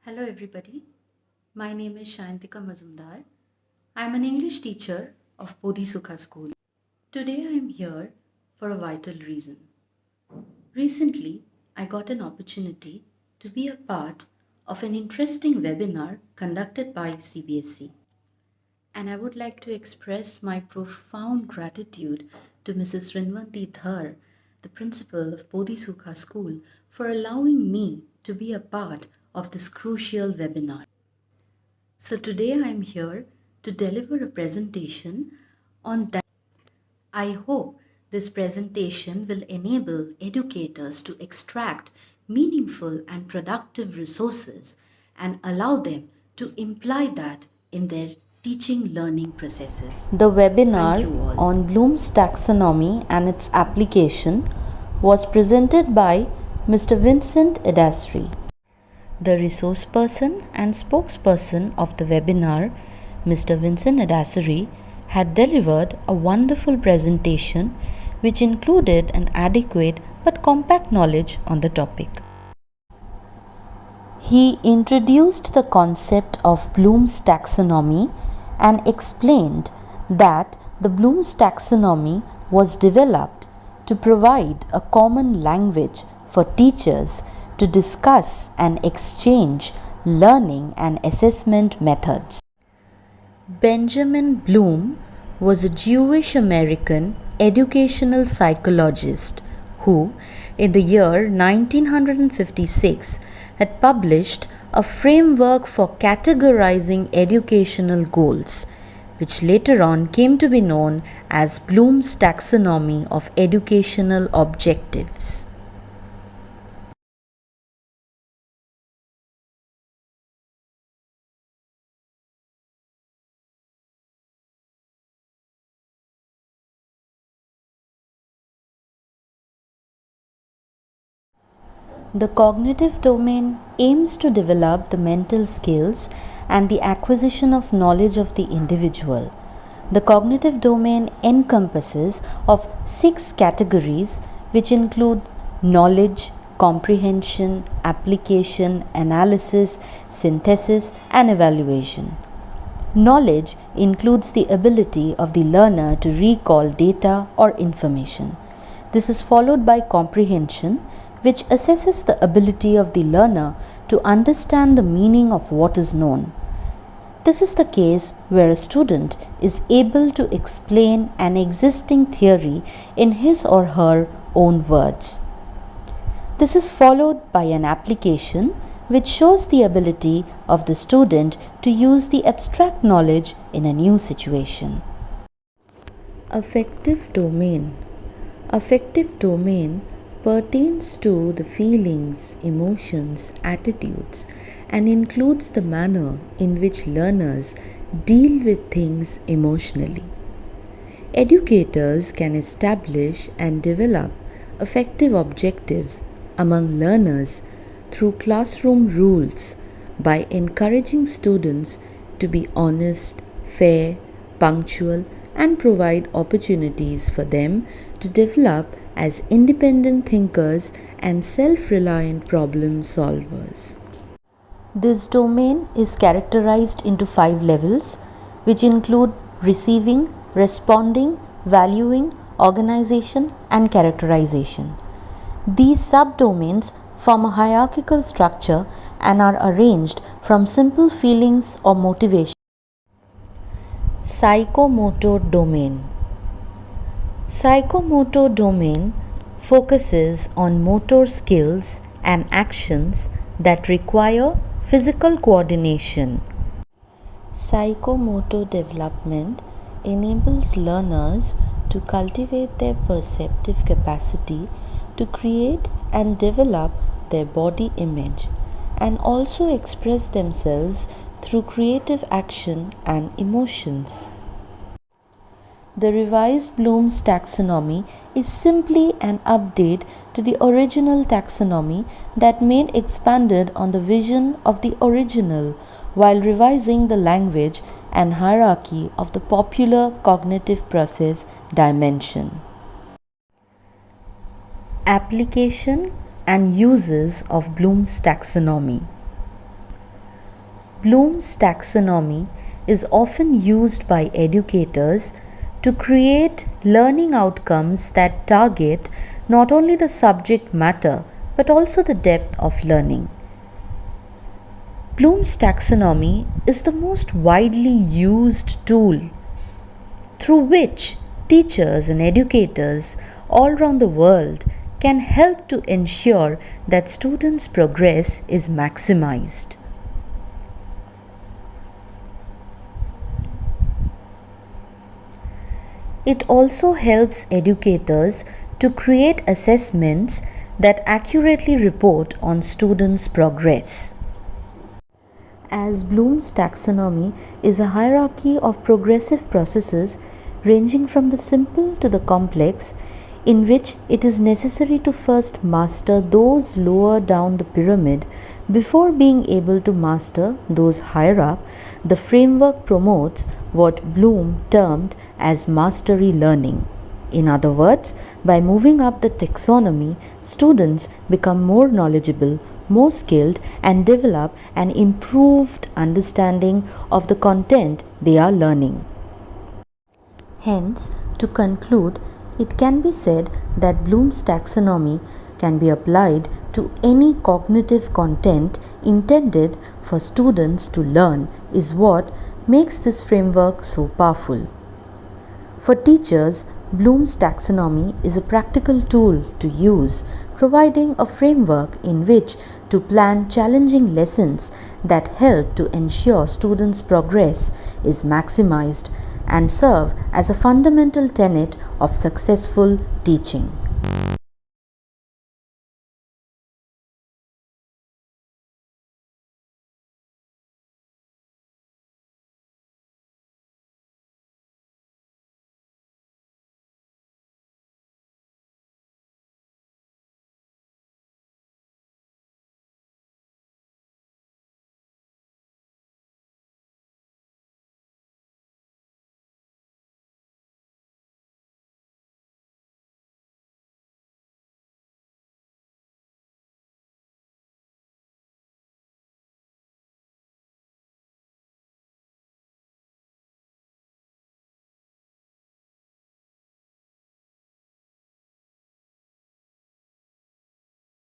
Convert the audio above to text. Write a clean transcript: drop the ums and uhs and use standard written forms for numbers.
Hello everybody, my name is Shayantika Mazumdar. I am an English teacher of Bodhisukha School. Today I am here for a vital reason. Recently, I got an opportunity to be a part of an interesting webinar conducted by Cbse. And I would like to express my profound gratitude to Mrs. Rinvanti Dhar, the principal of Bodhisukha School, for allowing me to be a part of this crucial webinar. So today I am here to deliver a presentation on that. I hope this presentation will enable educators to extract meaningful and productive resources and allow them to imply that in their teaching learning processes. The webinar on Bloom's taxonomy and its application was presented by Mr. Vincent Edasri. The resource person and spokesperson of the webinar, Mr. Vincent Edasri, had delivered a wonderful presentation which included an adequate but compact knowledge on the topic. He introduced the concept of Bloom's taxonomy and explained that the Bloom's taxonomy was developed to provide a common language for teachers to discuss and exchange learning and assessment methods. Benjamin Bloom was a Jewish American educational psychologist who, in the year 1956, had published a framework for categorizing educational goals, which later on came to be known as Bloom's taxonomy of educational objectives. The cognitive domain aims to develop the mental skills and the acquisition of knowledge of the individual. The cognitive domain encompasses of 6 categories which include knowledge, comprehension, application, analysis, synthesis, and evaluation. Knowledge includes the ability of the learner to recall data or information. This is followed by comprehension, which assesses the ability of the learner to understand the meaning of what is known. This is the case where a student is able to explain an existing theory in his or her own words. This is followed by an application, which shows the ability of the student to use the abstract knowledge in a new situation. Affective domain. Affective domain pertains to the feelings, emotions, attitudes, and includes the manner in which learners deal with things emotionally. Educators can establish and develop affective objectives among learners through classroom rules by encouraging students to be honest, fair, punctual, and provide opportunities for them to develop as independent thinkers and self-reliant problem solvers. This domain is characterized into 5 levels, which include receiving, responding, valuing, organization, and characterization. These subdomains form a hierarchical structure and are arranged from simple feelings or motivation. Psychomotor domain. Psychomotor domain focuses on motor skills and actions that require physical coordination. Psychomotor development enables learners to cultivate their perceptive capacity to create and develop their body image and also express themselves through creative action and emotions. The revised Bloom's taxonomy is simply an update to the original taxonomy that made expanded on the vision of the original while revising the language and hierarchy of the popular cognitive process dimension. Application and uses of Bloom's taxonomy. Bloom's taxonomy is often used by educators to create learning outcomes that target not only the subject matter but also the depth of learning. Bloom's taxonomy is the most widely used tool through which teachers and educators all around the world can help to ensure that students' progress is maximized. It also helps educators to create assessments that accurately report on students' progress. As Bloom's taxonomy is a hierarchy of progressive processes ranging from the simple to the complex, in which it is necessary to first master those lower down the pyramid before being able to master those higher up, the framework promotes what Bloom termed as mastery learning. In other words, by moving up the taxonomy, students become more knowledgeable, more skilled, and develop an improved understanding of the content they are learning. Hence, to conclude, it can be said that Bloom's taxonomy can be applied to any cognitive content intended for students to learn is what makes this framework so powerful. For teachers, Bloom's taxonomy is a practical tool to use, providing a framework in which to plan challenging lessons that help to ensure students' progress is maximized and serve as a fundamental tenet of successful teaching.